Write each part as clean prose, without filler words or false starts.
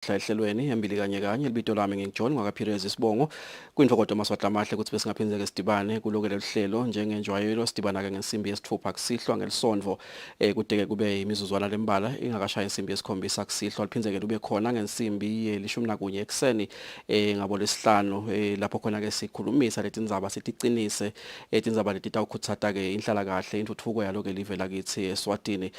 ehlelweni Embili kanye libito lami ngingiJohn ngakaPhirezi Sibongo kwintokodo maswahla amahle ukuthi bese ngaphindze ke sidibane kulokele lihlelo njengenjwayelo sidibana ke ngensimbi yesithupha kusihlwa ngelisonvo kude kube imizuzwana lembala ingakashaya insimbi yesikhombisa kusihlwa liphindze ke lube khona ngensimbi yelishumi nakunye ekseni ngabo lesihlanu lapho khona ke sikhulumisa leti ndzaba sitiqinise etindzaba leti tawukhutsata ke inhlala kahle intuthuko yaloke live lakithi Eswatini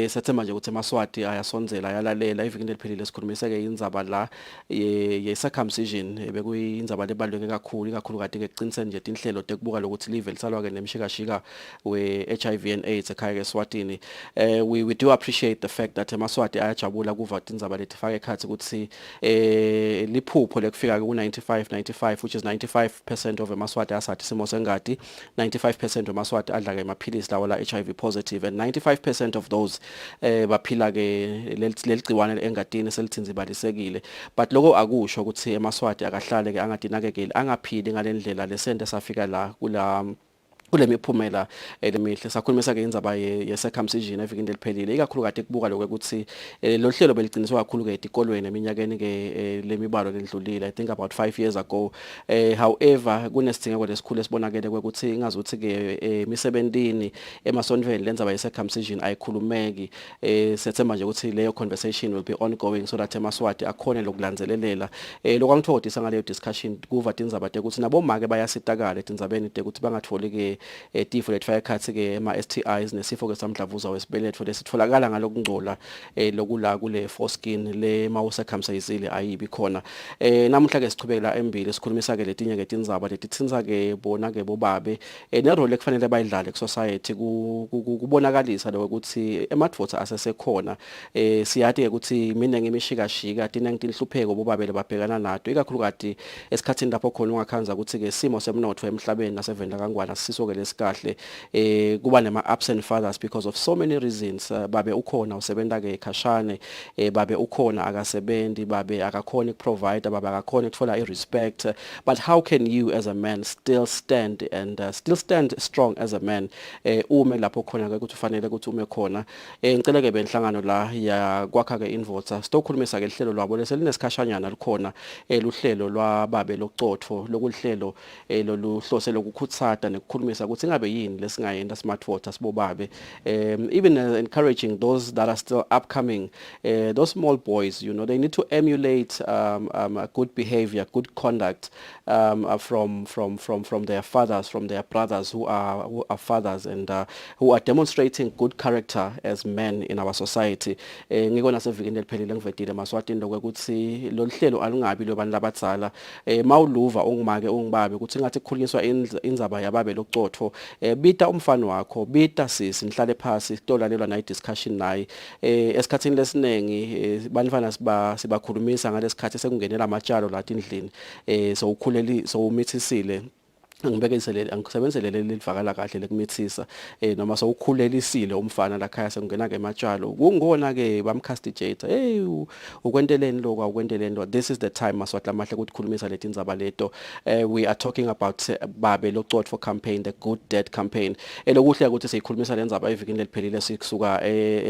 sathemba nje ukuthi eMaswati ayasondzela ayalalela ivikini liphelile sikhulumisa ke indzaba la ye circumcision bekuyindzaba lebaluleke kakhulu kade ke qiniseni nje inhlelo tekubuka lokuthi live lisalwa ke nemshikashika we HIV and AIDS ekhaya ke Eswatini. We do appreciate the fact that eMaswati ayajabula kuva indzaba leti faka ekhathi ukuthi liphupho lekufika ku 95 which is 95% of eMaswati asathi simo sengati 95% eMaswati adla ke amaphilisi lawo la HIV positive and 95% of those baphila ke leligciwane engatini selithinzi balisekile but lokho akusho ukuthi eMaswati akahlale ke angadinakekeli angaphili ngalendlela lesente safika la kule miphumela lemihle sakhulumisa ke indzaba ye circumcision evikini liphelile ikakhulu kade kubuka lokho ukuthi lo hlelo beliqiniswa kakhulu ke etikolweni eminyakeni ke lemibalo lendlulile I think about 5 years ago. However kunesidingeko lesikhulu esibonakele ukuthi ingazuthi ke emisebentini emasonveni lendzaba ye circumcision ayikhulumeki sethemba nje ukuthi leyo conversation will be ongoing so that eMaswati akhone lokulandzelela lokwangithokodisa ngaleyo discussion kuva tindzaba ukuthi naboma ke bayasitakala tindzabeni ukuthi bangatholi ke tifo letfaya ekhathi ke ama STIs nesifo ke samdlavuza wesibeletho lesitholakala ngalokungcola lokula kule foreskin le mawucircumcisile ayibi khona namuhla ke sichubekela Embili sikhulumisa ke letinye ke tindzaba letithinza ke bona ke bobabe nerole kufanele bayidlale ku society kubonakalisa lokho ukuthi emadvoza asesekhona siyathi ke ukuthi mina ngimishikashika tinhlupheko bobabe lebabhekana nato ikakhulu kade esikhathini lapho khona ungakhanza ukuthi ke simo semnotho emhlabeni nasevenda kangwana siso ke lesikahle kuba nema absent fathers because of so many reasons babe ukhona usebenza ke ekhashane babe ukhona akasebenzi babe akakhona ukuprovide babe akakhona ukuthola irespect but how can you as a man still stand strong as a man ume lapho khona ke ukuthi ufanele ukuthi ume khona ngicela ke benhlangano la yakwakha ke invoter sitokhulumisa ke ihlelo lwabo leselinesikhashanyana likhona luhlelo lwababe lokucotho lokuhlelo loluhlose lokukhutsata nekukhulumisa ukuthi ngabe yini lesingayenda smart voter sibobabe even encouraging those that are still upcoming those small boys you know they need to emulate good behavior good conduct from their fathers from their brothers who are fathers and who are demonstrating good character as men in our society ngikona sevikini liphelile ngivedile Maswati lokuthi lo hlelo alungabi lobantu labadzala mawuluva ungumake ungibabe ukuthi ngathi kukhulunyiswa indzaba yababe lokucotho bita umfana wakho bita sisi nihlale phasi sitolalelwa nayi discussion nayi esikhathini lesinengi banifana sibakhulumisa ngalesikhathi sekungenela amatshalo lathi endlini so ukhuleli so umithisile ngibekisele angisebenzele lelivakala kahle lekumithisa noma sowukhulelisile umfana la khaya sekungena ke ematshalo kungona ke bamcastigate ukwenteleni lokho ukwenteleni lo this is the time Maswati amahle ukuthi khulumisa leti indzaba leto we are talking about babe lokucotho for campaign the good dead campaign elokuhle ukuthi siyikhulumisa lenzaba evikini leliphelile sikusuka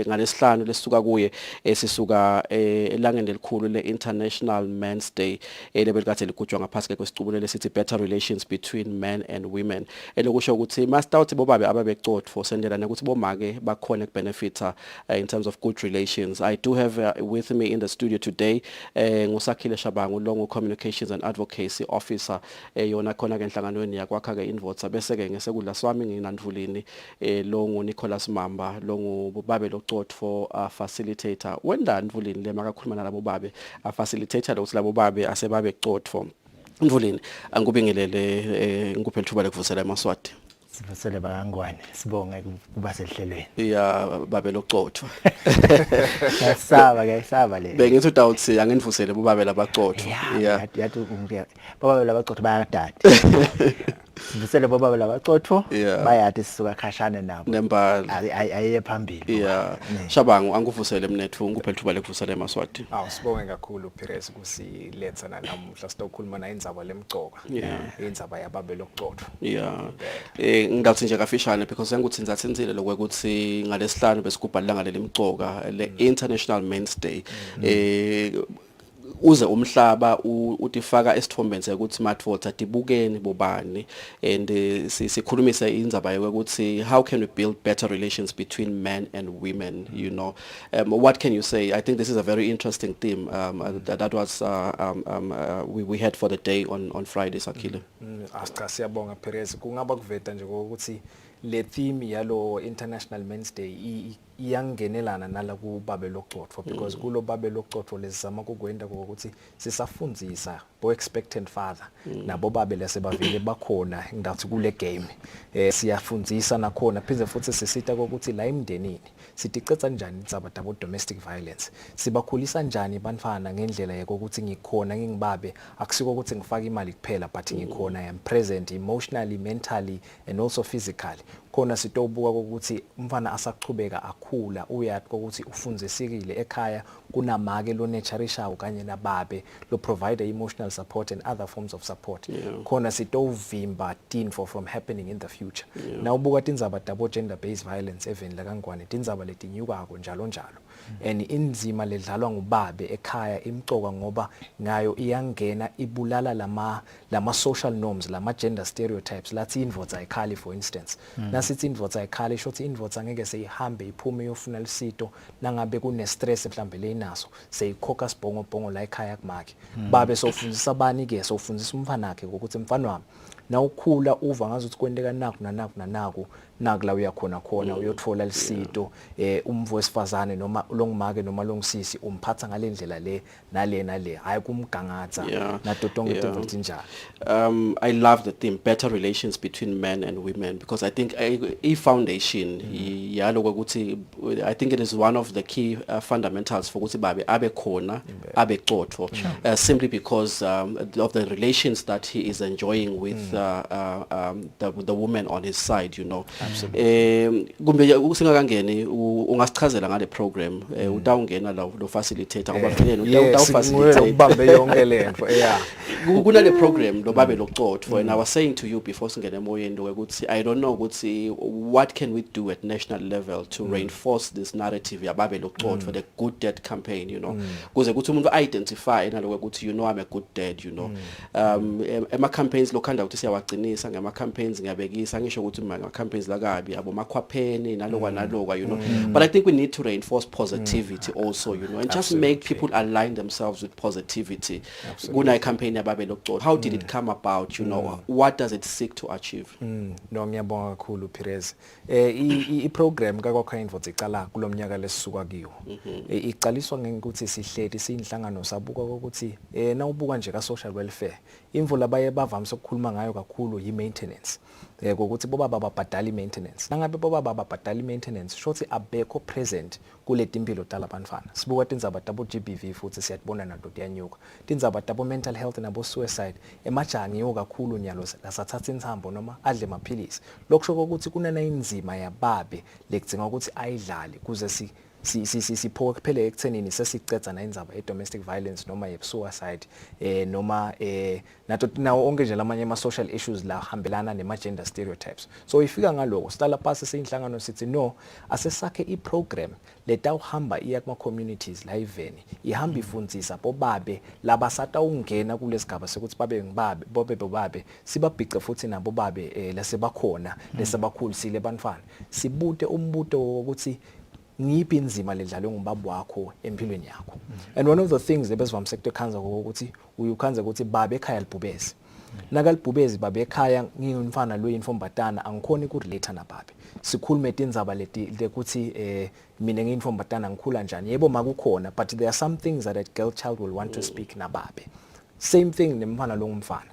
ngalesihlanu lesisuka kuye sisuka elangeni elikhulu le International Men's Day lebelikathi ligujwa ngaphasi kwesicubulelo sithi better relations between men and women elokusho ukuthi mastawuthi bobabe ababecotho sendelana ukuthi bomake bakhona kubenefita in terms of good relations. I do have with me in the studio today ngusakhile Shabangu Longo Communications and Advocacy Officer yona khona ke enhlanganweni yakwakha ke invoter bese ke ngesekudla swami nginandvulini Longo Nicholas Mamba Longo bobabe locotho facilitator wendani ndvulini le makakhuluma nalabo babe facilitator ukuthi labo babe asebabe cotho Mvuleni angikubingelele ngikuphe ithuba lekuvusela eMaswati sivusele bangangwane sibonge kuba sehlelweni babe lokucotho Yasaba le bengithi udawuthi angenivusele bobabe labacotho yathi bobabe labacotho bayadada sivusele bobabe labacotho bayathi sisuka khashane nabo nembala ayiye phambili Shabangu angikuvusele mnethu ngikuphe ithuba lekuvusela eMaswati sibonge kakhulu Pires kusiletha namuhla sitokhuluma na indzaba lemcoka indzaba yababe lokucotho ngidathi nje kafishane because ngikuthi ngizathenzile lokuthi ngalesihlanu besigubha langa lelimcoka le International Men's Day uze umhlaba utifaka esithombeni ukuthi matvota dibukeni bobani and sikhulumisa indzaba yokuthi how can we build better relations between men and women, you know. What can you say? I think this is a very interesting theme that was we had for the day on Friday, Sakile. Ascha siyabonga Perez, kungaba kuveta nje ukuthi le theme yalo International Men's Day iyangenelana nala ku babe lokugcotfwa because kulo babe lokugcotfwa lesizama kukwenda ukuthi sisafundzisa bo expectant father nabo babe lasebavile bakhona ngathi kule game siyafundzisa nakhona pheze futhi sisita ukuthi la emndenini siticetsa njani indzaba tabo domestic violence, sibakhulisa njani bantfana ngendlela yokuthi ngikhona ngingibabe akusiko ukuthi ngifaka imali kuphela but ngikhona I am present emotionally, mentally and also physically. Khona sitobuka ukuthi umfana asaqhubeka akhula uyathi ukuthi ufundzisekile ekhaya kunamake lo nurturishayo kanye nababe lo provide emotional support and other forms of support. Khona sitovimba tinfo from happening in the future. Now ubuka tindzaba tabo gender based violence even la kangwane tindzaba letinyukako njalo njalo and inzima ledlalwa ngubabe ekhaya imcoka ngoba ngayo iyangena ibulala lama social norms, lama gender stereotypes lathi indvodza ayikhali for instance. Nasithi indvodza ayikhali shothi indvodza ngeke seyihambe iphume yofuna lisito nangabe kune stress mhlambe lenaso seyikhokha sibhongo bhongo la ekhaya kumake. Babe sofundisa abani ke sofundisa umfana wakhe ukuthi mfana wami na ukhula uva ngazuthi kwenteka naku la uyakhona khona uyothola lisito umvu wesifazane noma longumake noma longsisi umphatha ngalendlela le nale hayi kumgangatha natotonke into njalo. I love the theme better relations between men and women because I think a foundation yalo ukuthi I think it is one of the key fundamentals for ukuthi babe abe khona abe cotho simply because of the relations that he is enjoying with the woman on his side, you know. Kumbe usingakangeni ungasichazela ngale program utawungena lo facilitator ngoba vele utawufacilitate ubambe yonke lento kunale program lo babe loqotho and I was saying to you before singene emoyeni ukuthi I don't know ukuthi what can we do at national level to reinforce this narrative yababe loqotho for the good dad campaign, you know, kuze ukuthi umuntu identify naloko ukuthi you know I'm a good dad, you know. Ema campaigns lokhanda ukuthi siyawagcinisa ngama campaigns ngiyabekisa ngisho ukuthi ma campaigns la kabi abo makhwapheni nalokwa you know. But I think we need to reinforce positivity also, you know, and just make people align themselves with positivity. Kuna campaign yababe loqotho, how did it come about, you know, what does it seek to achieve? No ngiyabonga kakhulu Perez. I program kakho indvodza icala kulomnyaka lesisuka kiwo. Iqaliswa ngokuthi sihleli siyinhlangano sabuka ukuthi na ubuka nje ka social welfare imvo labaye bavamisa ukukhuluma ngayo kakhulu yi maintenance. Ukuthi bobaba babhadala maintenance nangabe bobaba babhadala maintenance shothi abekho present kule timpilo tala bantfana. Sibuka tindzaba tabo GBV futhi siyatibona nato tiyanyuka tindzaba tabo mental health nabo suicide emajaha ngiyo kakhulu nyalo lasathatha inthambo noma adle maphilisi. Lokusho ukuthi kunana inzima yababe lekudzinga ukuthi ayidlale kuze siphoke kuphela ekuthenini sesicetha na indzaba domestic violence noma suicide noma nawo onke nje lamanye ama social issues la hambelana nema gender stereotypes. So ifika ngaloko sitala pasi seyinhlangano sithi no asesakhe I program letawuhamba iya kuma communities la iveni ihamba ifundzisa bobabe labasata ungena kulesigaba sekuthi babe ngibabe bobabe sibabhice futhi nabo babe lasebakhona lesabakhulisile bantfana sibute umbuto wokuthi ngiphi inzima ledlalwe ngubaba wakho empilweni yakho. And one of the things ebesivamse ukukhanza ukuthi uyukhanza ukuthi babe ekhaya libhubezi nakalibhubezi babe ekhaya ngiyumfana lo yinfombatana angikhona ukurelate nababe sikhulume tindzaba lekuthi mina ngiyinfombatana ngikhula njani yebo makukhona but there are some things that a girl child will want to speak nababe. Same thing nemfana lo ngumfana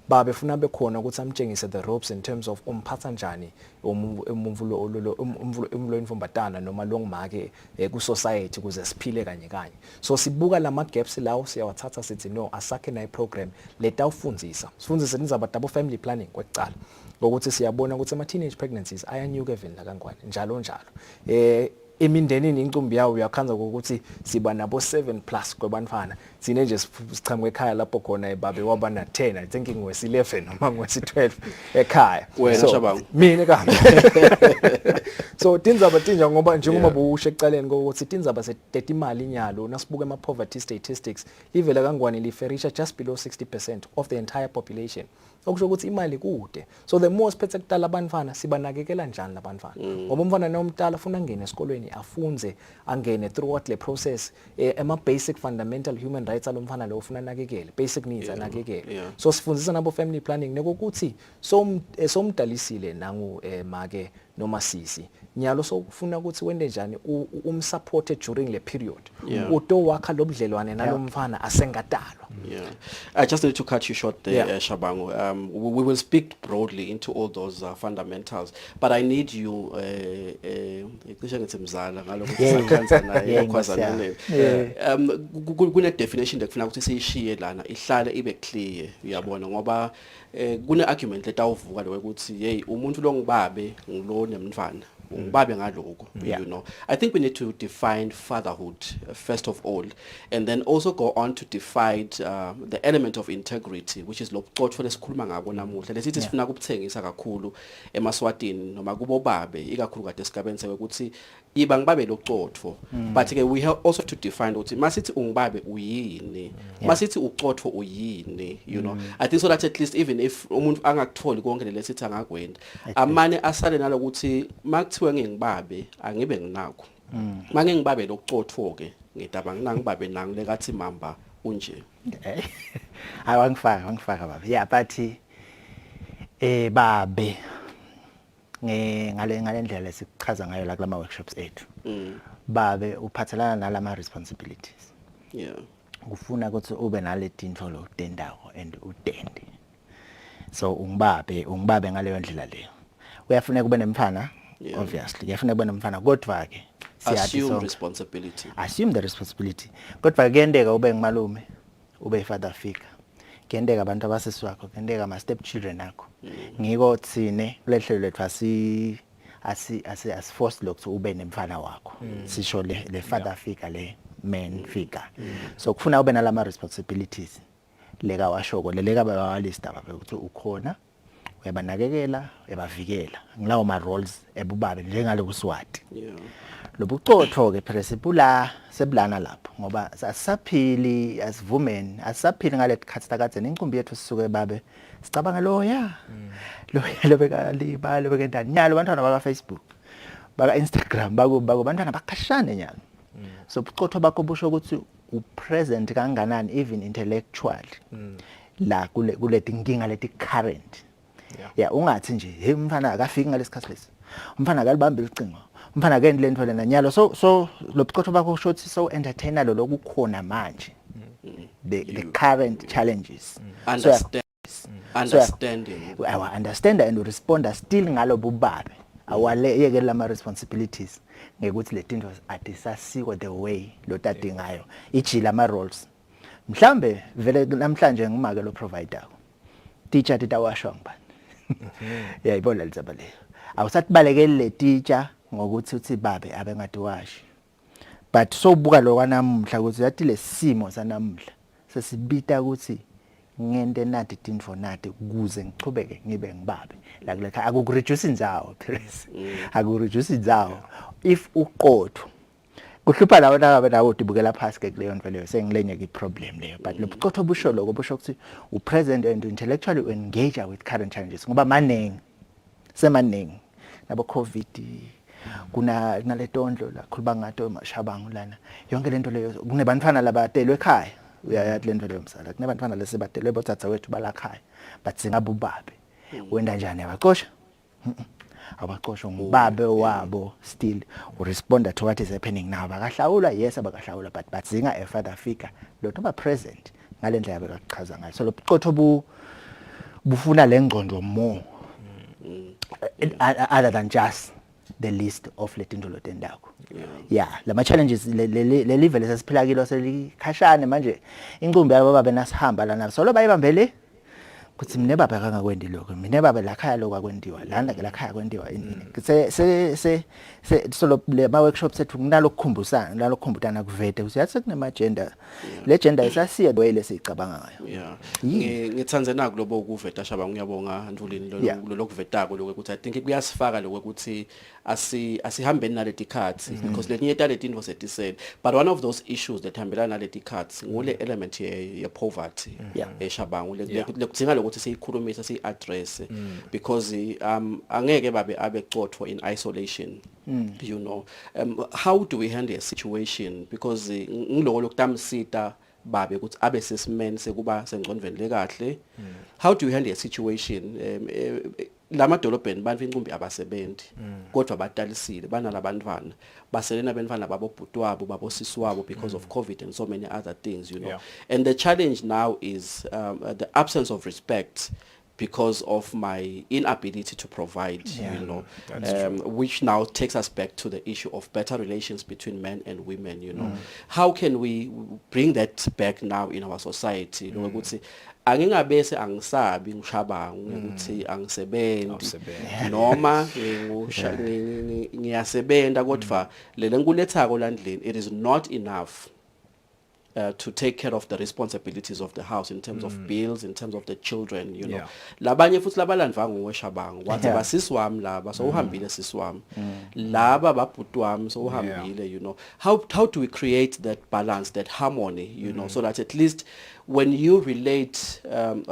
babe funa bekhona ukuthi amtshengise the ropes in terms of umphatha njani umvulo imfombatana noma longumake ku society kuze siphile kanye. So sibuka lama gaps lawo siyawathatha sithi no asakhe na program letawufundzisa sifundise indzaba tabo family planning kwecala ukuthi siyabona ukuthi ama teenage pregnancies ayanyuka even la kangwane njalo emindenini incumbi yawo uyakhanza ukuthi siba nabo 7+ kwabantwana sine nje sichamwe ekhaya lapho khona ebabe waba na 10 I think ngwesi 11 noma ngwesi 12 ekhaya wena Shabangu mina kambe so tindzaba tinja ngoba njengoba busho ekucaleni ukuthi tindzaba sethethe imali inyalo nasibuka ama poverty statistics ivela kangwane liferisha just below 60% of the entire population okusho ukuthi imali kude so the more siphethe kudala abantwana sibanakekela njani labantwana ngoba umfana nomntala ufuna angene esikolweni afunze angene throughout le process ama basic fundamental human rights alomfana lo ufuna nakekele basic needs anakekele so sifundisa nabo family planning nekokuthi somdalisile nangu make noma sisi nyalo sokufuna ukuthi wende njani umsupport during le period uto wakha lobudlelwane nalomfana asengadalwa. I just need to cut you short there, Shabangu. We will speak broadly into all those fundamentals, but I need you kune definition lekufuna ukuthi siyishiye lana ihlale ibe clear uyabona ngoba kune argument letawuvuka lo ukuthi hey umuntu lo ngibabe ngilo nemntwana ungibabe ngaloko you know. I think we need to define fatherhood first of all and then also go on to define the element of integrity which is lobucotho lesikhuluma ngabo namuhla lesithi sifuna ukubuthengisa kakhulu emaswatini noma kubo babe ikakhulu kade sigabeni ukuthi iba ngibabe lobucotho but ke we have also to define ukuthi masithi ungibabe uyini masithi ucotho uyini you know. I think so that at least even if umuntu angakutholi konke lesithi angakwenda amane asale nalokuthi makuthiwe ngingibabe angibe nginakho manje ngibabe lokucotho ke ngidaba nginangibabe nangu lekathi mamba unje awangifaka baba yeah but babe ngale ndlela sikuchaza ngayo la kulama workshops ethu babe uphathelana nalama responsibilities ufuna ukuthi ube nale tinto lo tendako and utende so ungibabe ngaleyo ndlela leyo uyafuna kube nemfana obviously uyafuna kube nemfana kodwa ke assume the responsibility kodwa kuyendeka ube ngimalume ube father figure kuyendeka abantu abasisiwakho kuyendeka ama step children akho ngiko thine kulehlelo lethu as forced lokho ube nemfana wakho sisho le father figure le man figure so kufuna ube nalama responsibilities leka washoko leleka bawalista babe ukuthi ukhona uyabanakekela uyabavikela ngilawo ma roles ebubabe njengaloku swati lobucotho ke principle sebulana lapho ngoba asisaphili as women asisaphili ngale khathi takade incumbi yethu sisuke babe sicabanga loya bekali bekendani nyalo bantwana baka Facebook baka Instagram bako bantwana bakhashane nyalo so ubucotho bakho busho ukuthi upresent kanganani even intellectually la kule tinkinga leti current ungathi nje hey umfana akafiki ngalesikhathi lesi umfana akalibambe icingo umfana ke lento lena nyalo so lobucotho bakho usho ukuthi so entertainer lo lokukhona manje the current challenges understand and respond still ngalobu babe awale yeke lama responsibilities ngekuthi le tinto atisasiko the way lo tati ngayo ijila ama roles mhlambe vele namhlanje ngimake lo provider teacher titawashwa ngibani yayibona lezaba leyo awusathibalekele le teacher ngokuthi uthi babe abengadiwashi but sobuka lo kwanamhla ukuthi yathi lesimo sanamhla sesibita ukuthi ngende nathi tinfo nathi kuze ngichubeke ngibe ngibabe la kule akukureduce indzawo please akureduce indzawo if uqotho kuhlupha lawo nabe nawo tibukela phansi ke kuleyo nto leyo sengilenye ke problem leyo but lo bucotho busho lokho busho ukuthi u present and intellectually engage with current challenges ngoba maningi semaningi nabo covid kuna letondlo la khuluba ngato Shabangu lana yonke lento leyo kunebantwana labatelwe ekhaya uyayathi lento leyo msala kunebantwana lesebatelwe bothatha wethu balakhaya but singabubabe wenda njani abaqosha abaqosha ngbabe wabo still respond to what is happening now bakahlawula yes abakahlawula but bazinga a father figure lo toba present ngalendlela bekachaza ngayo so lo bucotho bufuna lengqondo more other than just the list of letinto lotendako lama challenges le level esasiphila kilo selikhashane manje incumbi yabo babe nasihamba lana so lo bayibambele kuthi mina baba akangakwendi lokho mina baba la khaya lokho akwendiwa lana la khaya kwendiwa solo le ma workshops ethu kunalokukhumbusana nalokukhumbuthana kuvete usiyathi kunama gender le gender isasiya wele sicabanga ngayo yeah ngithanze naku lobo ukuveta shaba ngiyabonga Ndulini lokuveta lokho ukuthi I think kuyasifaka lokho ukuthi asihambeni naleti cards because letinye talent info setisele but one of those issues that hambelana naleti cards ngule element ye poverty eshabangu lekudinga lokuthi siyikhulumisa siaddress because angeke babe abecotho in isolation you know how do we handle a situation because ngiloko lokutamsita babe ukuthi abe sesimene sekuba sengcondveni lekahle how do you handle a situation lama dolobheni bantu inkumbi abasebenzi kodwa batalisile banalabantwana baselena abantwana babobhutwabo babosiswabo because of COVID and so many other things you know and the challenge now is the absence of respect because of my inability to provide you know which now takes us back to the issue of better relations between men and women you know how can we bring that back now in our society ukuthi angingabese angisabi ngishabangu ukuthi angisebenzi noma ngiyasebenta kodwa lele ngulethako landlini it is not enough to take care of the responsibilities of the house in terms of bills in terms of the children you know labanye futhi labalandva ngoweshabangu wathi basiswami laba so uhambile siswami laba babhutwami so uhambile you know how do we create that balance that harmony you know so that at least when you relate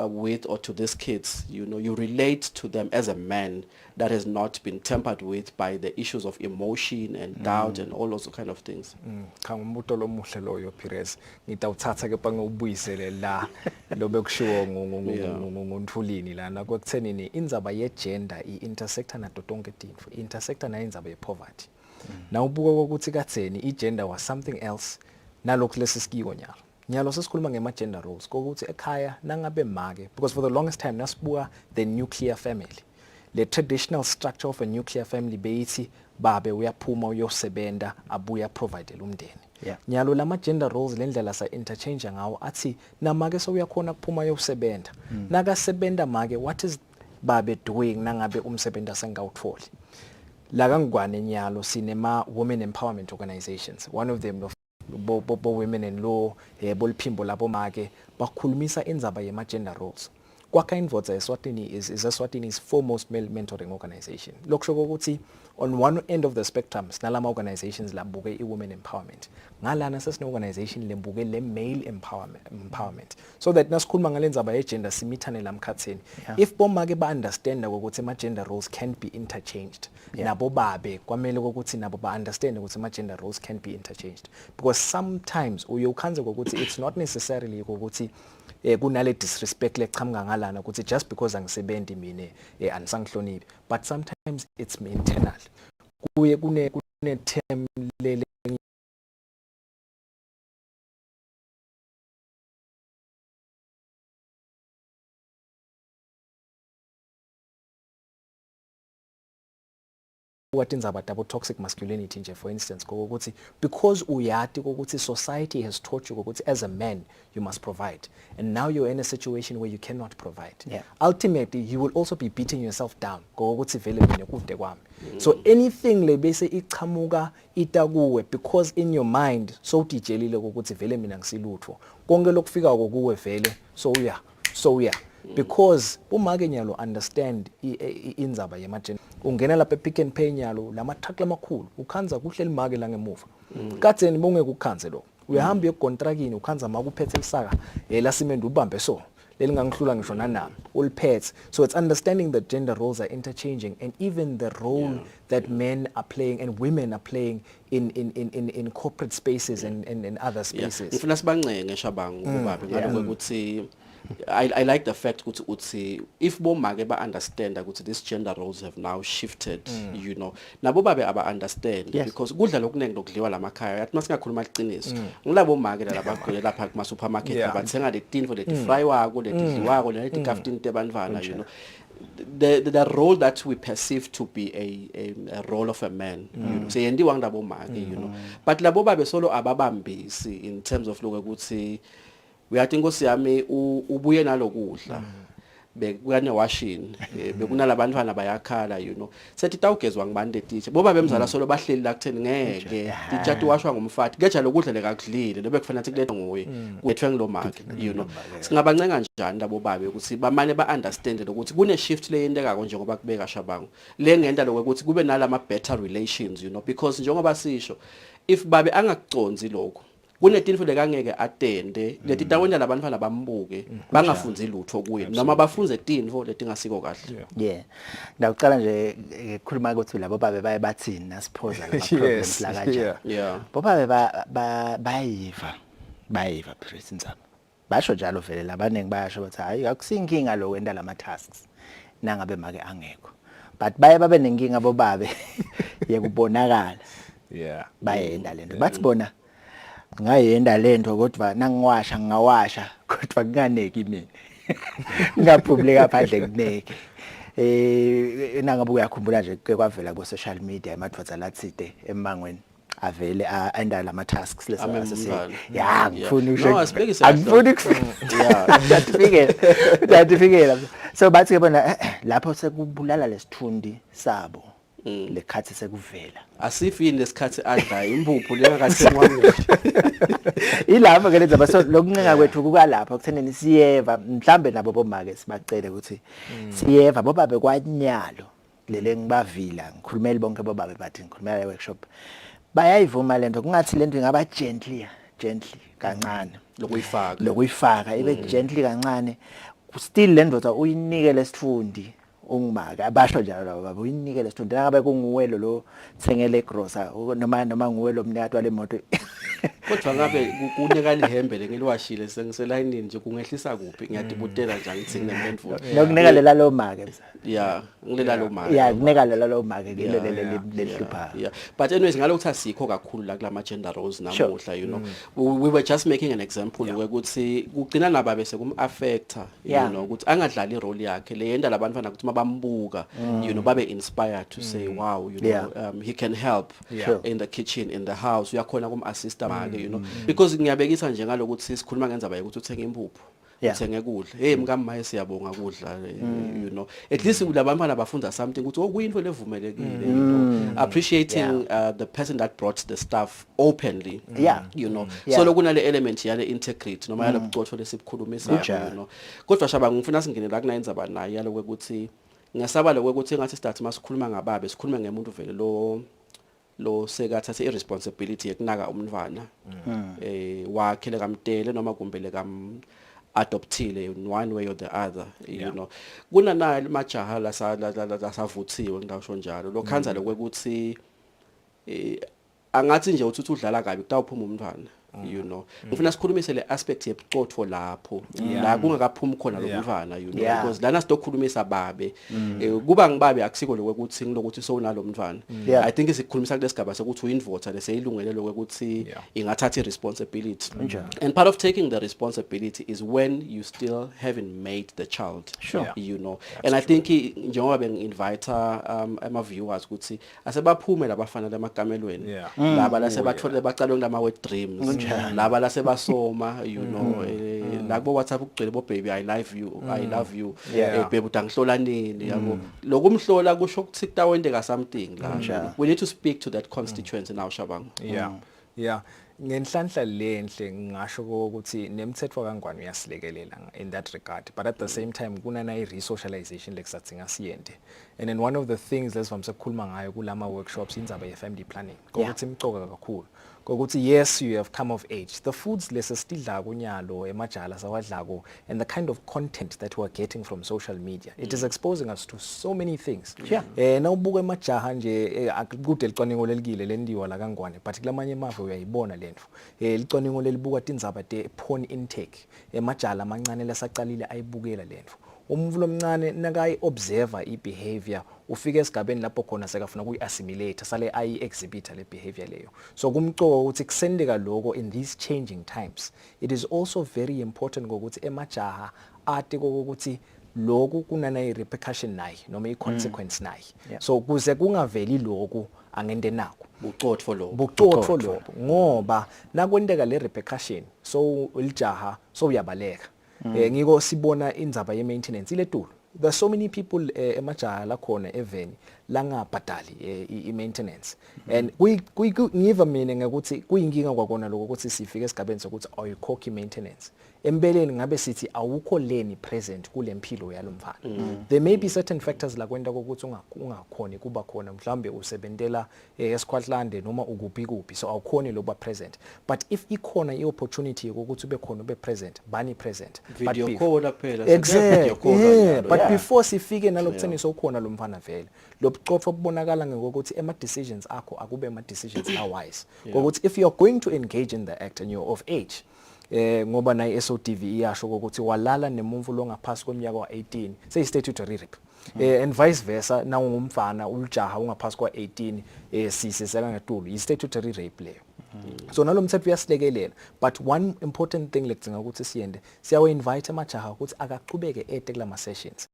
with or to these kids you know you relate to them as a man that has not been tempered with by the issues of emotion and doubt and all those kind of things Umbuto lomuhle loyo Pires ngitawuthatha ke bangubuyisele la lobe kushiwo ngoNthulini lana kokuthenini indzaba ye gender i-intersecta nato tonke tintfo intersecta na indzaba ye poverty na ubuka ukuthi katheni i-gender was something else nalokho lesisikiko nyalo sesikhuluma ngema gender roles ukuthi ekhaya nangabe make because for the longest time nasibuka the nuclear family the traditional structure of a nuclear family beyithi babe uyaphuma uyosebenta abuya provide umndeni nyalo lama gender roles lendlela sa interchange ngawo athi namake so uyakhona kuphuma uyosebenta nakasebenta make what is babe doing nangabe umsebenta sengawutholi la kangwane nyalo sinema women empowerment organizations one of them bo women in law boliphimbo labo make bakhulumisa indzaba yema gender roles kwakha indvodza Eswatini is Eswatini's foremost male mentoring organization lokusho ukuthi on one end of the spectrum sinalama organizations labuke i-women empowerment ngalana sesine organization lembuke le male empowerment so that nasikhuluma ngalendzaba ye gender simithane lamkhatheni if bomake ba understand ukuthi ama gender roles can be interchanged nabo babe kwamele ukuthi nabo ba understand ukuthi ama gender roles can be interchanged because sometimes uyokhanze ukuthi it's not necessarily ukuthi kunale disrespect lechamuka ngalana ukuthi just because angisebenzi mina anisangihloniphi but sometimes it's internal kuye kune term lele watindzaba double toxic masculinity nje for instance ukuthi because uyati ukuthi society has taught you ukuthi as a man you must provide and now you're in a situation where you cannot provide ultimately you will also be beating yourself down ukuthi vele mina kude kwami so anything le bese ichamuka itakuwe because in your mind so udijelile ukuthi vele mina ngisilutho konke lokufika kokuwe vele so yeah because umake nyalo understand indzaba yemagenda ungena lapha Pick and Pay nyalo lama truck lamakhulu ukhanza kuhle limake la ngemuva katheni bonge ukukhanze lo uyahamba yecontractini ukhanza makuphethe lisaka la simende ubambe so lelingangihlula ngisho nanami uliphethe so it's understanding that gender roles are interchanging and even the role that men are playing and women are playing in corporate spaces and other spaces ngifuna sibancenge shabangu kubabe ngaloko ukuthi I like the fact ukuthi if bomake ba understand ukuthi these gender roles have now shifted you know nabo babe aba understand because kudla lokuningi lokudliwa lamakhaya yathi masingakhuluma iqiniso ngilabo make labagcwele lapha kuma supermarket abathenga le tinfo leti fry wako leti dliwako leti kaftin tebantwana you know the role that we perceive to be a role of a man you know seyendiwa ngabo make you know but labo babe solo ababambisi in terms of lokho ukuthi uyathi inkosi yami ubuye nalokudla bekune washing bekunalabantwana bayakhala sethi tawugezwa ngibani le teacher boba bemzala solo bahleli la kutheni ngeke teacher washwa ngumfati keja lokudla lekakudlile lobe kufanele kulethe nguwe kwethwe ngilomake singabancenga njani labo babe ukuthi bamane ba understand ukuthi kune shift le yendekako njengoba kubeka shabangu le ngenta lokuthi kube nalama better relations because njengoba sisho if babe angakuconzi lokho kunetinfo lekangeke attende leti tawenda labantwana bambuke bangafunzi lutho kuye noma bafunze tinfo letingasiko kahle ngicala nje ukukhuluma ukuthi labo babe baye bathini nasiphoza lama problems la kanje bobabe bayiva presence apha basho njalo vele labanenge bayasho bathi hayi akusinkinga lo wenda lama tasks nangabe make angekho but baye babe nenkinga bobabe yekubonakala bayenda lento bathi bona ngayenda lento kodwa nangiwasha ngawasha kodwa kunganeki mina ngaphumleka phandle kuneke nangabe uyakhumbula nje kwavela ku social media emadvodza latsite emangweni avele enda lama tasks lesa ngifuna usho angifuni certificate so bathi ke bona lapho sekubulala lesithundi sabo lekhathi sekuvela asifini lesikhathi adla impuphu lengakathi wami ilapha ke lenza baso lokuncenga kwethu kukalapha kutheneni siyeva mhlambe nabo bomake sibacele ukuthi siyeva bobabe kwanyalo lele ngibavila ngikhulumela bonke bobabe bathi ngikhulumela le workshop bayayivuma lento kungathi lento ingaba gently kancane lokuyifaka ibe gently kancane still lendodza uyinikele isifundi ungimaka abasho njalo labo baba uyinikele isifundi ngabe kunguwelo lo thengele grocer noma nguwelo mnikazi wale moto kodwa ngabe kunikala ihembe ngeliwashile sengiselayinini nje kungehlisa kuphi ngiyadibutela nje ngithi nginempendulo nokunikala lalo make ngilela lo make kunikala lalo make lelihlupha but anyways ngalokho asikho kakhulu la kulama gender roles namuhla we were just making an example ukuthi kugcina naba bese kumaffecta ukuthi angadlali irole yakhe le yenda labantwana ukuthi mabambuka babe inspired to say wow he can help in the kitchen in the house uyakhona kum-assist make because ngiyabekisa nje ngalokuthi sikhuluma ngenza baye ukuthi uthenge impuphu uthenge kudla mkamaye siyabonga kudla at least labantwana bafunda something ukuthi okuyinto levumelekile appreciating the person that brought the stuff openly so lokunale element yale integrity noma yale bucotho lesikhulumisa kodwa shaba ngifuna singene la kunayenza banayo yalo ukuthi ngasaba lokuthi ngathi start masikhuluma ngababe sikhuluma ngemuntu vele lo sekathathe irresponsibility yekunaka umntwana wakhe lekamtele noma kumbe lekam adoptile in one way or the other kunanayo majaha la savuthiwe ngidasho njalo lokhanza lokuthi angathi nje uthi udlala kabi kutawuphuma umntwana ngifuna sikhulumise le aspect yebucotho lapho la kungakaphumi khona lo mntwana because lana sitokhulumisa babe kuba ngibabe akusiko lokuthi ngilokuthi so nalo mntwana I think isikhulumisa kulesigaba sokuthi uyindvotha leseyilungele lokuthi ingathatha responsibility and part of taking the responsibility is when you still haven't made the child and I think njengoba benginvite ama viewers ukuthi asebaphume labafana lamakamelweni laba lasebathole bacalwe ngama wet dreams laba la sebasoma la kubo WhatsApp kugcwele bo baby I love you baby utangihlola nini yabo lokumhlola kusho ukuthi kutawendeka something la we need to speak to that constituency now Shabang ngenhlanhla lenhle ngisho ukuthi nemithetho kangwane uyasilekelela in that regard but at the same time kunana i-resocialization lekusathi ngasiyende and then one of the things lesivamse ukukhuluma ngayo kulama workshops indzaba ye-family planning ukuthi imcoka kakhulu ukuthi yes you have come of age the foods lesestidla kunyalo emajala sawadlako and the kind of content that we are getting from social media it is exposing us to so many things nawubuka emajaha nje akude licwaningo lelikile lendiwa la kangwane but kulamanye emave uyayibona lento licwaningo lelibuka tindzaba te porn intake emajala amancane lasaqalile ayibukela lento umvulo omncane nakayi observe ibehavior ufike esigabeni lapho khona sekafuna kuyi-assimilate sale ayi-exhibita le behavior leyo so kumcoka ukuthi kusendeka lokho in these changing times it is also very important ukuthi emajaha ati kokuthi lokhu kunana i-repercussion nayi noma i-consequence nayi so kuze kungaveli lokhu angende nako bucotho lobo ngoba nakwendeka le repercussion so ulijaha so uyabaleka ngiko sibona indzaba ye maintenance ile tulu. There's so many people emajaha la khona eveni langabhadali I maintenance and ngiva mina ngekuthi kuyinkinga kwakona lokho ukuthi sifike esigabeni sokuthi awukhokhi maintenance embeleni ngabe sithi awukho leni present kule mpilo yalomfana. There may be certain factors la kwenta ukuthi ungakhoni kuba khona mhlambe usebentela eScotland noma ukuphi so awukhoni lokuba present, but if ikhona iopportunity ukuthi ube khona ube present bani present video call kuphela exactly but before sifike nalokutheni sokhona lo mfana vele lo bucopho kubonakala ngokuthi ema decisions akho akube ama decisions wise ukuthi if you're going to engage in the act and you're of age ngoba nayi SOTV iyasho ukuthi walala nemuntu longaphasi kweminyaka wa18 say statutory rape and vice versa na ungumfana ulijaha ungaphasi kwa18 siseseka ngetulu I statutory rape leyo. So nalomthetho uyasilekelela, but one important thing lekudinga ukuthi siyende siyawe invite emajaha ukuthi akaqhubeke ete kulama sessions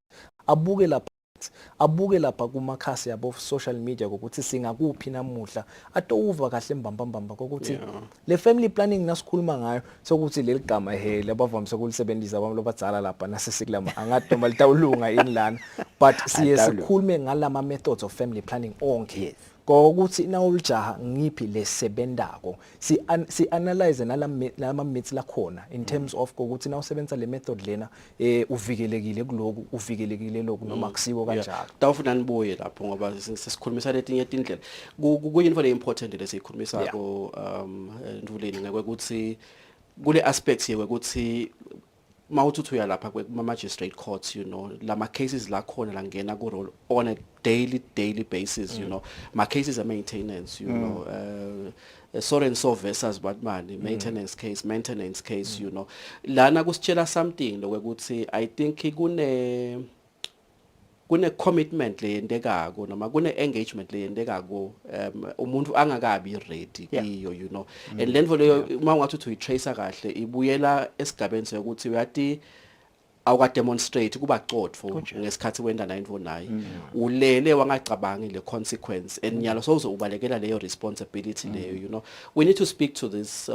abuke lapha kumakhasi yabo social media ukuthi singakuphi namuhla atouva kahle mbambamba ukuthi le family planning nasikhuluma ngayo sokuthi leli gama labavamise ukulisebenzisa abantu lobadzala lapha nasesikulama angathi noma litawulunga inlana but sikhulume ngalama methods of family planning onke ukuthi na ulijaha ngiphi lesebendako si analyze nalama myths la khona in terms of ukuthi na usebenza le method lena uvikelekile kuloku uvikelekile lokhu noma kusiwo kanjalo. Tawufuna nibuye lapho ngoba sesikhulumisa letinye indlela kuyinto le important lesikhulumisa ko Nduleni ngekuthi kule aspects yekuthi mawuthi uyalapha kuma magistrate courts lama cases la khona la ngena ku role on a daily basis my cases are maintenance so and so versus Batman maintenance case lana kusitshela something lokuthi I think kune commitment leyendekako noma kune engagement leyendekako umuntu angakabi ready iyo and then leyo mawungathi uyitracer kahle ibuyela esigabeni sokuthi uyathi awuka demonstrate kuba cotfo ngesikhathi wenda 949 ulele wangacabangi le consequence and nyalo sozo ubalekela leyo responsibility leyo we need to speak to this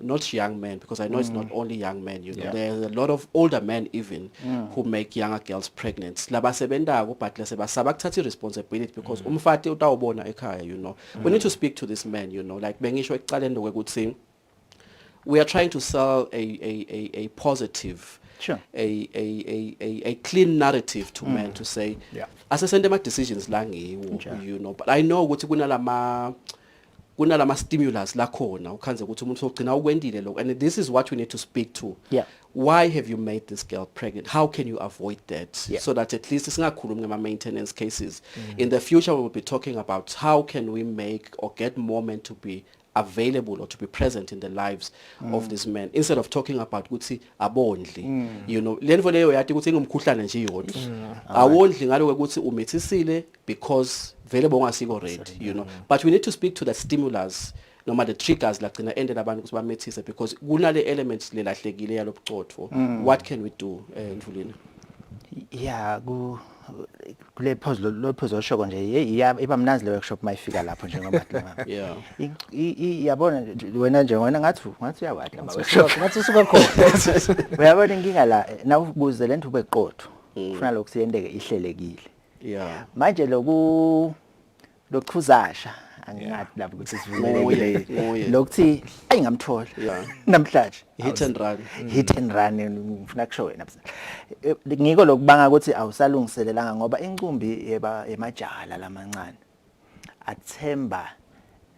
not young men because I know it's not only young men there's a lot of older men even who make younger girls pregnant labasebendako but lesebasaba kuthatha responsibility because umfati utawubona ekhaya we need to speak to this man like bengisho ekuqaleni lokuthi we are trying to sell a positive a clean narrative to men to say asesende ama decisions la ngiwo but I know ukuthi kunalama stimulus la khona ukhanze ukuthi umuntu ogcina ukwendile lokho and this is what we need to speak to. Why have you made this girl pregnant? How can you avoid that? So that at least singakhulumi ngama maintenance cases in the future we will be talking about how can we make or get more men to be available or to be present in the lives of these men instead of talking about ukuthi abondli lenvo leyo yathi ukuthi ngumkhuhlane nje yodwa awondli ngalo ukuthi umithisile because vele bongasiko ready but we need to speak to the stimulus noma the triggers lagcina endela abantu ukuthi bamethise because kunale elements lelahlekile yalobucotfo. What can we do Nduleni? Kule pause lo pause oshoko nje iba mnanzi le workshop mayifika lapho njengoba yabona wena nje wena ngathi uyawadla ngathi usuka khona uyabona inkinga la na ubuze lento ube qotho kufuna lokho siyendeke ihlelekile manje lokukhuzasha angathi lapho ukuthi sivumelekile lokuthi ayingamthola namhlanje hit and run ngifuna kusho wena ngiko lokubanga ukuthi awusalungiselelanga ngoba incumbi emajaha lamancane athemba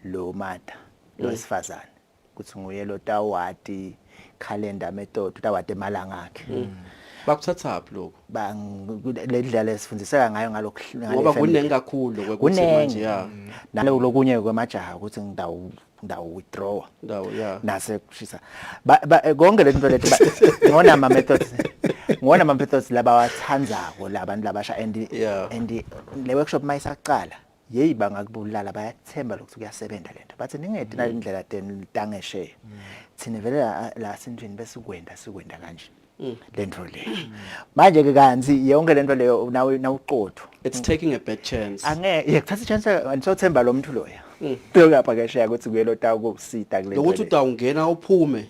lo mata lo sifazane ukuthi nguye lo tawati calendar method utawati emalanga akhe bakuthatha phi lokho le ndlela esifundiseka ngayo ngalokho ngoba kunengi kakhulu kwekuthi manje nalo lokunye kwemajaha ukuthi ndawo withdraw nase kushisa konke le nto lethi ngona ama methods laba wathandzako labantu labasha and le workshop mayisaqala yeyi bangakubulala bayathemba lokho kuyasebenza lento bathi ningedi na indlela tangeshe thina vele la sindweni bese sikwenda kanje lento le manje ke kanzi yonke lento leyo nawuqotho it's taking a bad chance kuthatha chance ngisothemba lo muntu loya uyapakesha ukuthi kuyelota ukusita kule ukuthi utawungena uphume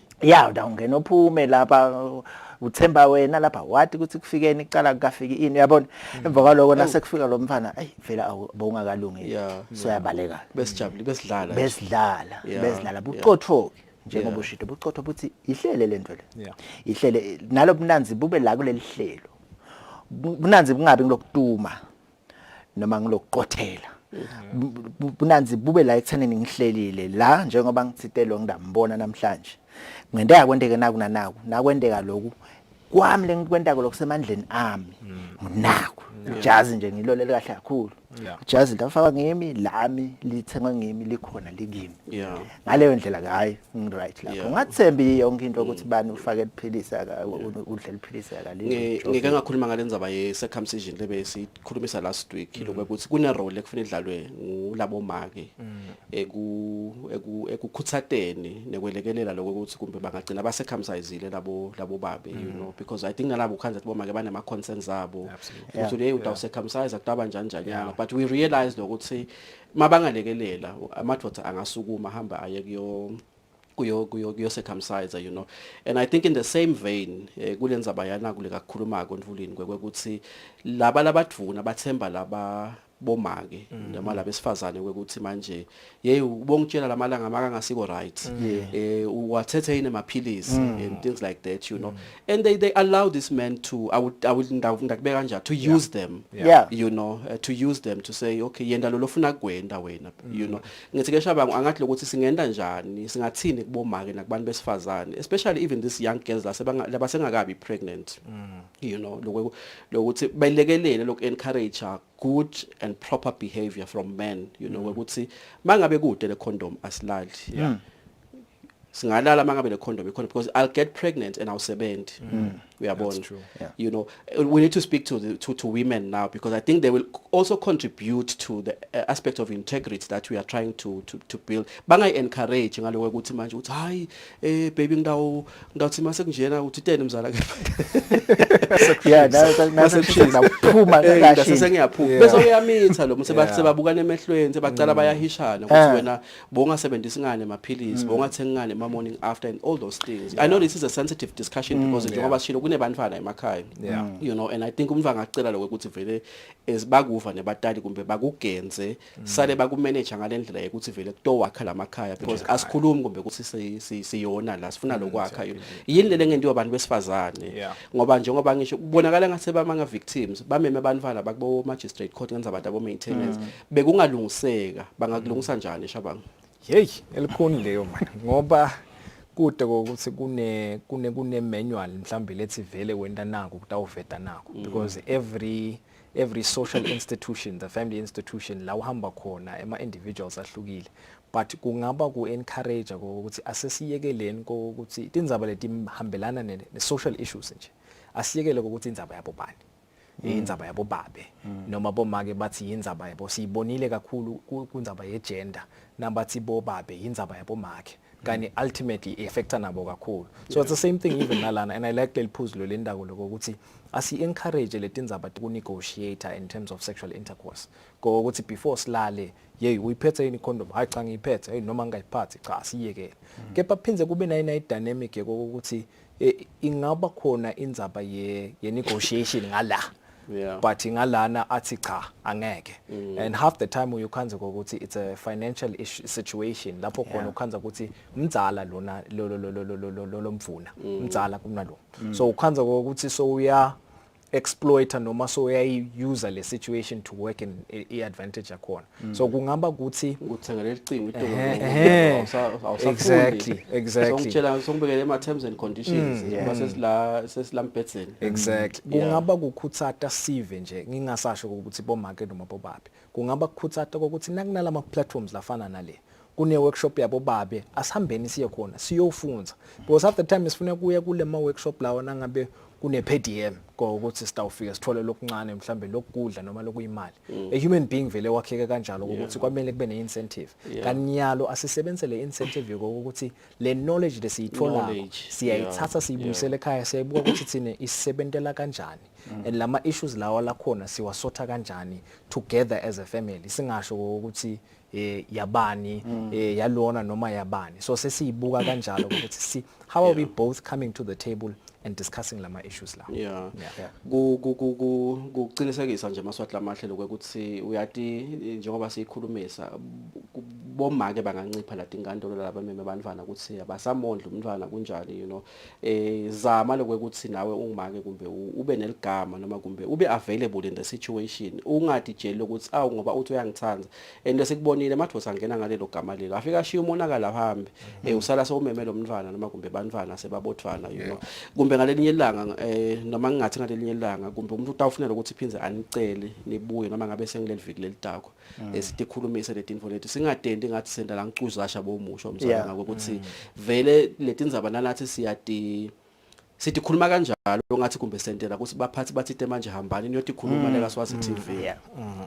utawungena uphume lapha uthemba wena lapha wathi ukuthi kufikeni icala kafiki ini yabona emva kwaloko nasekufika lo mfana vele awungakalungi so yabaleka besijabule besidlala besidlala buqotho njengoba ushito buqotho buthi ihlele lento le ihlele nalo bunanzi bube la kuleli hlelo bunanzi bungabi ngilokutuma noma ngilokuqothela bunanzi bube la ekuthenini ngihlelile la njengoba ngithitelo ngidambona namhlanje ngenteka kwenteke nakwendeka lokhu kwami lengikwentaka lokusemandleni ami nginaku ijazi nje ngilolele kahle kakhulu ijazi lafaka ngimi lami lithengwe ngimi likhona likimi ngaleyo ndlela hayi ngiright lapho ngathembi yonke into ukuthi bani ufake liphilisa udle liphilisa kale ngeke ngakhuluma ngalendzaba ye circumcision lebe sikhulumisa last week lokuthi kune role ekufanele idlalwe ngulabo make ekukhuthateni nekwelekelela lokuthi kumbe bangagcina ba circumcisele labo babe you know because I think nalabo khanza bo make banema concerns zabo ukuthi le uta circumcise akutaba njani but we realized ukuthi mabangalekelela amadoda angasukuma hamba aye kuyo circumcise you know and I think in the same vein kulenza bayana kule kakhuluma konvulini kwekuthi laba labadvuna bathemba laba bomake noma labesifazane kwekuthi manje ubongitshela lamalanga makangasiko right wathethe ine maphilisi and things like that you know and they allow this men to I would ngakubeka kanje to use them you know to use them to say okay yenda lo lofuna kwenda wena you know ngithi ke shaba angathi lokuthi singenda njani singathini kubomake nakubantu besifazane especially even these young girls labasengakabi pregnant you know lokuthi bayilekelele lokhu encourage good and proper behavior from men you know ukuthi mangabe kude le condom asilali singalala mangabe le condom because I'll get pregnant and I'll sebend uyabona you know we need to speak to women now because I think they will also contribute to the aspect of integrity that we are trying to build banga encourage ngaloko ukuthi manje uthi hayi baby ngawuthi mase kunjena uthi tene mzala ke nasephuma kahle sengiyaphuma bese uyamitha lo sebabukana emehlweni sebacala bayahishana ukuthi wena bongasebenzisi ngane amaphilisi bongathenga ngane ma morning after and all those things I know this is a sensitive discussion because njengoba shilo kunebantwana emakhaya you know and I think umva ngacela lokho ukuthi vele esibakuva nebatali kumbe bakugenze sale bakumanage ngalendlela ukuthi vele kutowakha lamakhaya because asikhulumi kumbe ukuthi siyona la sifuna lokwakha yini le ngentiwa abantu besifazane ngoba njengoba ngisho kubonakala ngathi bamanga victims bameme abantwana bakubo magistrate court ngenza abantu abo maintenance bekungalungiseka bangakulungisa njani shabanga elikhoni leyo manje ngoba kude ukuthi kune manual mhlambe lethi vele wenda naku kutawuveta naku because every social institution the family institution la uhamba khona individuals ahlukile but kungaba ku encourage ukuthi asesiyekeleni ukuthi indzaba leti hambelana ne social issues nje asiyekele ukuthi indzaba yabo bani indzaba yabo babe noma bomake bathi indzaba yabo siyibonile kakhulu kundzaba ye gender nabathi bo babe indzaba yabo make kani ultimately affecta nabo kakhulu so it's the same thing even nalana and I like leliphuzu lendako lokuthi asi encourage letindzaba ku negotiate in terms of sexual intercourse ukuthi before silale uyiphethe yini condom hayi cha ngiyiphethe noma ngayiphathi cha asiyekele kepha phinze kube nayi dynamic ukuthi ingaba khona indzaba ye negotiation ngala but ngalana athi cha angeke and half the time uyukhanza ukuthi it's a financial situation lapho khona ukhanza ukuthi umdzala lona lo mfuna umdzala kunalo so ukhanza ukuthi so uya exploiter noma so uyayiuser le situation to work in advantage yakhona so kungaba ukuthi uthenga lelicimbi exactly so ngitshela songibekele ama terms and conditions basesilampetseni exactly kungaba kukhutsata sive nje ngingasasho ukuthi bomake noma bobabe kungaba kukhutsata ukuthi nakunalama platforms lafana nale kune workshop yabo babe asihambeni siye khona siyofunda because at the time isifuna kuya kule ma workshop lawo nangabe kune PDM ukuthi sitawufika sithole lokuncane mhlambe lokudla noma lokuyimali a human being vele wakheke kanjalo ukuthi kwamele kube ne incentive kanyalo asisebenzele incentive ukuthi le knowledge lesiyithola siyayithatha siyibuyisele ekhaya siyayibuka ukuthi thine isebentela kanjani and lama issues lawa la khona siwasotha kanjani together as a family singasho ukuthi yabani yalona noma yabani so sesiyibuka kanjalo ukuthi how are we both coming to the table and discussing lama issues la. Yeah. Yeah. Kuqinisekisa nje maswathi lamahlelo ukuthi uyati njengoba sikhulumisa bomake bangancipha la dingandolo laba meme banivana ukuthi abasamondla umntwana kunjani zama lokuthi nawe ungumake kumbe ube neligama noma kumbe ube available in the situation ungathi tshela ukuthi awu ngoba uthi uyangithanda and sikubonile mathosa angena ngalelo gama lelo afika ashiya umonakala hambe usala sewumemela umntwana noma kumbe banivana sebabothwana kumbe ngalelinye ilanga noma ngingathi ngalelinye ilanga kumbe umuntu utawufunela ukuthi iphinze anicele nibuye noma ngabe sengileli viki lelitako sikhulumise leti info leti singadendi ngathi senda la ngicuzasha bomusho umsana ngakuthi vele leti indzaba nalathi sithi khuluma kanjalo ngathi kumbe sentela ukuthi baphathi bathite manje hambani niyothi khuluma leka swazi TV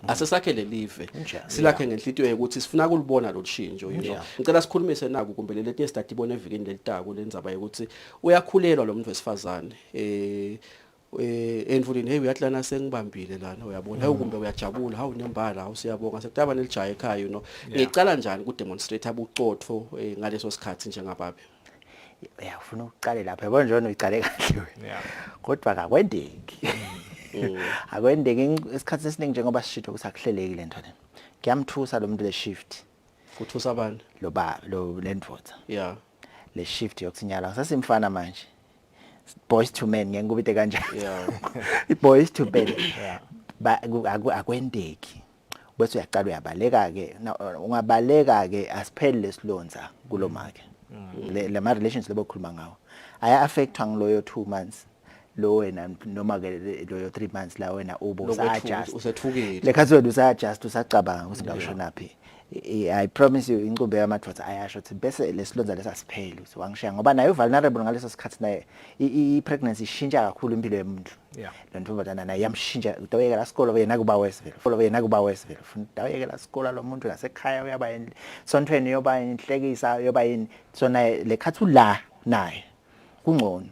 asesakhe lelive silakhe ngenhlitiyo ukuthi sifuna kulibona lo shintsho ngicela sikhulumise naku kumbe leti study ibone evikini lelitako lenzaba ukuthi uyakhulelwa lo muntu wesifazane endvulini hey uyahlana sengibambile lana uyabona hey kumbe uyajabula hawu nembala usiyabonga sekutaba nelijaya ekhaya ngicala njani ku demonstrate abucotho ngaleso sikhathi njengababe ufuna ukuqale lapha yabona nje uyiqale kahle wena kodwa akakwendeki akwendeki isikhathi esiningi njengoba sishitho ukuthi akuhlelekile lento le ngiyamthusa lo muntu le shift futhusa abantu lo lendvodza le shift yokusinyala sasimfana manje boys to men ngeke kubite kanjani boys to men akwendeki bese uyaqala uyabaleka ke ungabaleka ke asipheli lesilonza kulomake le ma relations lebokhuluma ngawo aya affectwa ngiloyo 2 months lo wena noma ke loyo 3 months la wena ubusadjust usethukile lekhathi wena usadjust usacabanga ukuthi ngawushona phi I promise you inqube yamadvodza ayasho ukuthi bese lesilonza lesasiphele so wangishiya ngoba nayo vulnerable ngaleso sikhathi naye I pregnancy ishintsha kakhulu impilo yomuntu lo ntombazana naye yamshintsha utawuyekela isikole yena kuba wesivele ufuna utawuyekela isikole lo muntu nasekhaya uyaba yini sontweni yoba inhlekisa yoba yini so naye lekhathi ula naye kungcono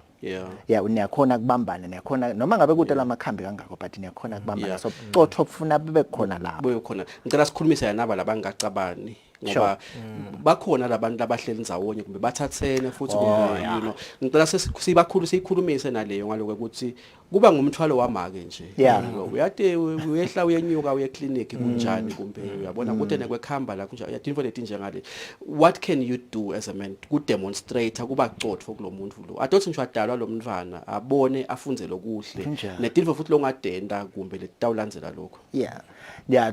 niyakhona kubambana niyakhona noma ngabe kudala amakhambi kangako but niyakhona kubambana so cotho kufuna bebe khona lapho buye khona ngicela sikhulumise yanaba labangacabani ngoba bakhona labantu abahleli ndzawonye kumbe bathathene futhi kumbe ngicela sibakhulu sikhulumise naleyo ngaloko ukuthi kuba ngumthwalo wamake nje uyade uyehla uyenyuka uye clinic kunjani kumbe uyabona kude nekwekhamba la kunjani uyadinfo leti njengale what can you do as a man ku demonstrate kuba cotho kulomuntu lo adothi nje adalwa lo mntwana abone afunze lokuhle nedinfo futhi longadenda kumbe letawulandzela lokho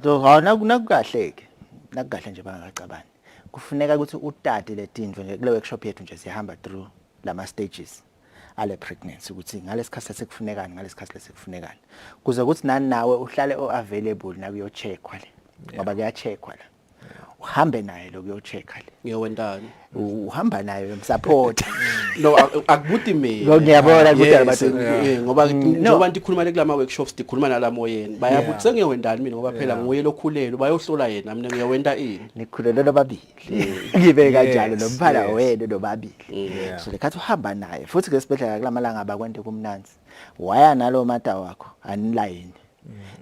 to hona kunakukahleke nakukahle nje bangacabani kufuneka ukuthi utate letinto nje kule workshop yethu nje sihamba through lama stages ale pregnancy ukuthi ngalesikhathi lesekufunekani ngalesikhathi lesekufunekani kuze ukuthi nani nawe uhlale available nakuyo checkwa le ngoba kuyacheckwa la uhambe naye lokuyochecka le ngiyowendani uhamba naye umsupport no akubuthi mina ngiyabona ukuthi abantu ngoba njengoba ndikhuluma kulama workshops dikhuluma nalamoyeni bayabuthi sengiyowendani mina ngoba phela nguye lokhulelo bayohlola yena mina ngiyowenda ini nikhulelo lobabili ngibe kanjalo lomphala wena lobabili so lekhathi uhamba naye futhi ngesibhedlela kulamalanga abakwente kumnanzi waya nalo mata wakho anilayini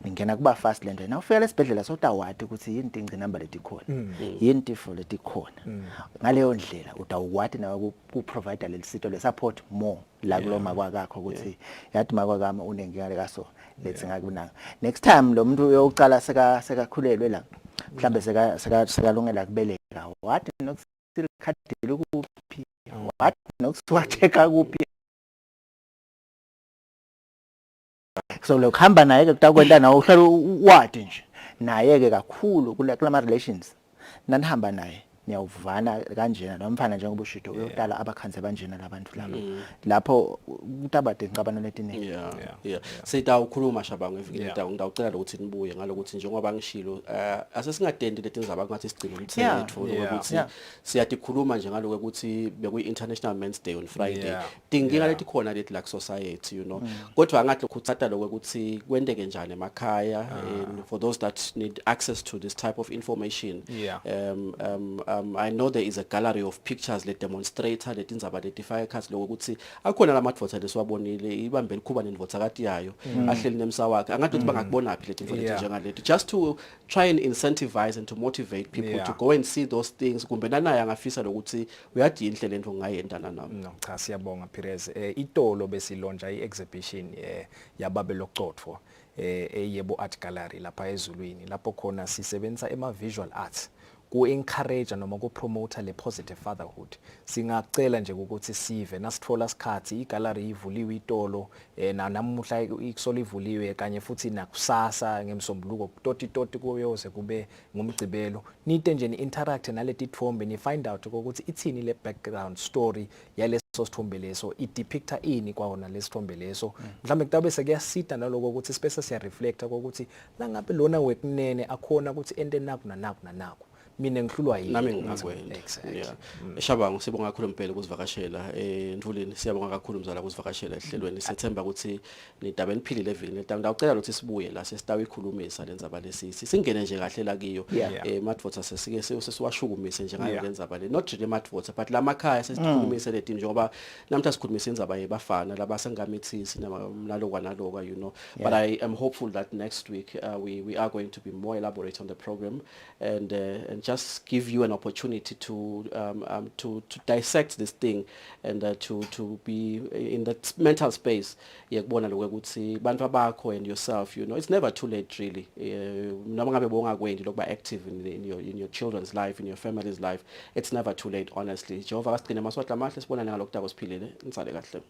ngena kuba fast lento na ufika lesibhedlela sotawati ukuthi yini inci number letikhona yini tifo letikhona ngaleyo ndlela utawukwati nawe ku provider lesito le support more la kuloma kwakho ukuthi yathi makwakami unenkinga leka so let's ngakunanga next time lo muntu uyocala sekakhulelwe la mhlambe sekalungela kubeleka wathi nokusikhadile kuphi wathi nokusiwatheka kuphi so lo khamba naye ke kutakwenta nawo uhlala wadi nje naye ke kakhulu kulama relations nanihamba naye niyawuvana kanjena nomfana njengoba ushito uyodala abakhanze banjena labantu laba lapho utabade ngicabana letiningi sitawukhuluma shabangu evikini ngidawucela ukuthi nibuye ngalokuthi njengoba ngishilo asesingadendi leti ndzaba ngathi sigcina umthetho ukuthi siyadikhuluma nje ngaloku ukuthi bekuyi International Men's Day on Friday dinginga leti khona leti la society kodwa ngathi ukuthatha lokho ukuthi kwendeke njani emakhaya for those that need access to this type of information I know there is a gallery of pictures that demonstrator that indzaba letifaka khasi lokuthi akhona lamadvota lesiwabonile ibambe likhuba nenvotsakati yayo ahleli nemsa wakhe angathi ukuthi bangakubona phi letinto leti njengaleto just to try and incentivize and to motivate people to go and see those things kumbe nanaye angafisa lokuthi uyadini indlela lento ngayendana nami. No cha siyabonga Perez. Itolo besilonja iexhibition yababe lokucotfo eyebo art gallery lapha ezulwini lapho khona sisebenza visual arts ku encourage noma ku promote le positive fatherhood. Singacela nje ukuthi sive nasithola isikhathi igallery ivuliwe itolo namuhla ikusolo ivuliwe kanye futhi nakusasa ngemsombuluko toti kuyoze kube ngumgcibelo nite nje ni interact naleti thombe ni find out ukuthi ithini le background story yaleso sithombe leso idepicta ini kwaona lesithombe leso mhlambe kutabe sekuyasita naloko ukuthi space siya reflecta ukuthi la ngabe lona wekunene akhona ukuthi ende naku nanaku mina ngihlulwa yini nami ngingakwenza. Yeah. Shabangu sibonga kakhulu impela ukuzivakashela Ndvuleni siyabonga kakhulu mzala ukuzivakashela ehlelweni sethemba ukuthi nidaba eliphilile evini ngicela ukuthi sibuye la sesitawe ikhulumisa lenzaba lesisi singene nje kahle la kiyo madvota sesike sesiwashukumise nje ngayo lenzaba le not really madvota but la makhaya sesikhulumise leti njengoba namhla sikhulumisa indzaba yebafana labasengamithisi nalokwa you know but I am hopeful that next week we are going to be more elaborate on the program and just give you an opportunity to dissect this thing and to be in that mental space yekubona lokuthi bantu abakho and yourself you know it's never too late really noma ngabe bongakwendi lokuba active in your children's life in your family's life it's never too late honestly Jehova kasigcine maswahla amahle sibonane ngalokudaba siphilile insale kahle.